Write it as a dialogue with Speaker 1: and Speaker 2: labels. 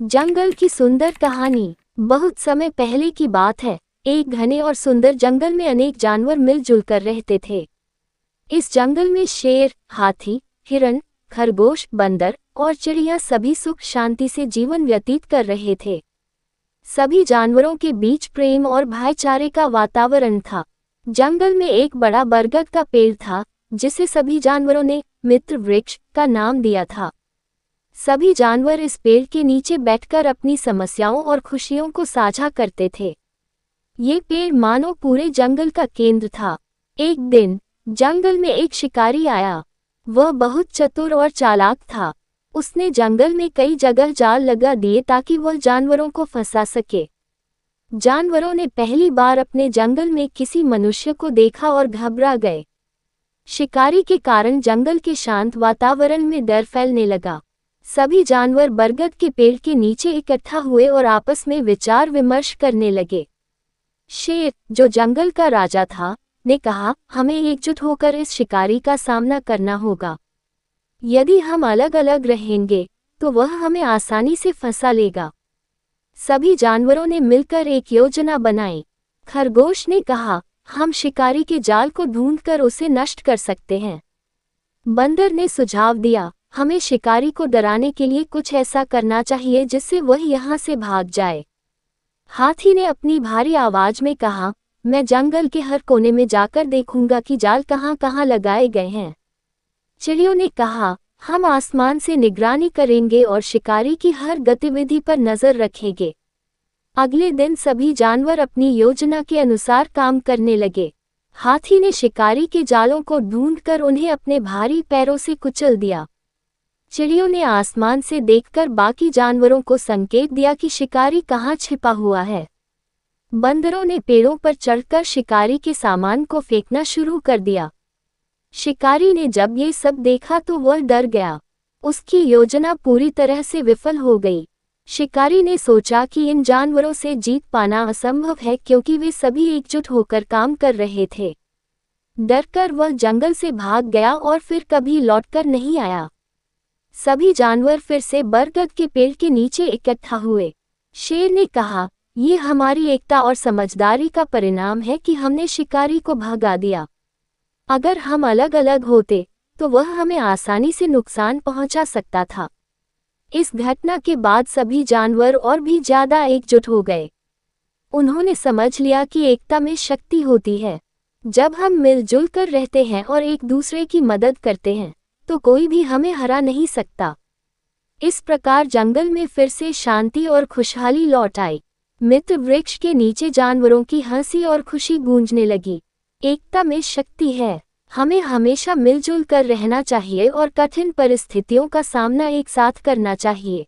Speaker 1: जंगल की सुंदर कहानी। बहुत समय पहले की बात है। एक घने और सुंदर जंगल में अनेक जानवर मिलजुल कर रहते थे। इस जंगल में शेर, हाथी, हिरण, खरगोश, बंदर और चिड़िया सभी सुख शांति से जीवन व्यतीत कर रहे थे। सभी जानवरों के बीच प्रेम और भाईचारे का वातावरण था। जंगल में एक बड़ा बरगद का पेड़ था, जिसे सभी जानवरों ने मित्र वृक्ष का नाम दिया था। सभी जानवर इस पेड़ के नीचे बैठकर अपनी समस्याओं और खुशियों को साझा करते थे। ये पेड़ मानो पूरे जंगल का केंद्र था। एक दिन जंगल में एक शिकारी आया। वह बहुत चतुर और चालाक था। उसने जंगल में कई जगह जाल लगा दिए ताकि वह जानवरों को फंसा सके। जानवरों ने पहली बार अपने जंगल में किसी मनुष्य को देखा और घबरा गए। शिकारी के कारण जंगल के शांत वातावरण में डर फैलने लगा। सभी जानवर बरगद के पेड़ के नीचे इकट्ठा हुए और आपस में विचार विमर्श करने लगे। शेर, जो जंगल का राजा था, ने कहा, हमें एकजुट होकर इस शिकारी का सामना करना होगा। यदि हम अलग अलग रहेंगे तो वह हमें आसानी से फंसा लेगा। सभी जानवरों ने मिलकर एक योजना बनाई। खरगोश ने कहा, हम शिकारी के जाल को ढूंढकर उसे नष्ट कर सकते हैं। बंदर ने सुझाव दिया, हमें शिकारी को डराने के लिए कुछ ऐसा करना चाहिए जिससे वह यहाँ से भाग जाए। हाथी ने अपनी भारी आवाज में कहा, मैं जंगल के हर कोने में जाकर देखूंगा कि जाल कहाँ कहाँ लगाए गए हैं। चिड़ियों ने कहा, हम आसमान से निगरानी करेंगे और शिकारी की हर गतिविधि पर नजर रखेंगे। अगले दिन सभी जानवर अपनी योजना के अनुसार काम करने लगे। हाथी ने शिकारी के जालों को ढूंढकर उन्हें अपने भारी पैरों से कुचल दिया। चिड़ियों ने आसमान से देखकर बाकी जानवरों को संकेत दिया कि शिकारी कहाँ छिपा हुआ है। बंदरों ने पेड़ों पर चढ़कर शिकारी के सामान को फेंकना शुरू कर दिया। शिकारी ने जब ये सब देखा तो वह डर गया। उसकी योजना पूरी तरह से विफल हो गई। शिकारी ने सोचा कि इन जानवरों से जीत पाना असंभव है क्योंकि वे सभी एकजुट होकर काम कर रहे थे। डरकर वह जंगल से भाग गया और फिर कभी लौटकर नहीं आया। सभी जानवर फिर से बरगद के पेड़ के नीचे इकट्ठा हुए। शेर ने कहा, ये हमारी एकता और समझदारी का परिणाम है कि हमने शिकारी को भगा दिया। अगर हम अलग अलग होते तो वह हमें आसानी से नुकसान पहुंचा सकता था। इस घटना के बाद सभी जानवर और भी ज्यादा एकजुट हो गए। उन्होंने समझ लिया कि एकता में शक्ति होती है। जब हम मिलजुल कर रहते हैं और एक दूसरे की मदद करते हैं तो कोई भी हमें हरा नहीं सकता। इस प्रकार जंगल में फिर से शांति और खुशहाली लौट आई। मित्र वृक्ष के नीचे जानवरों की हंसी और खुशी गूंजने लगी। एकता में शक्ति है। हमें हमेशा मिलजुल कर रहना चाहिए और कठिन परिस्थितियों का सामना एक साथ करना चाहिए।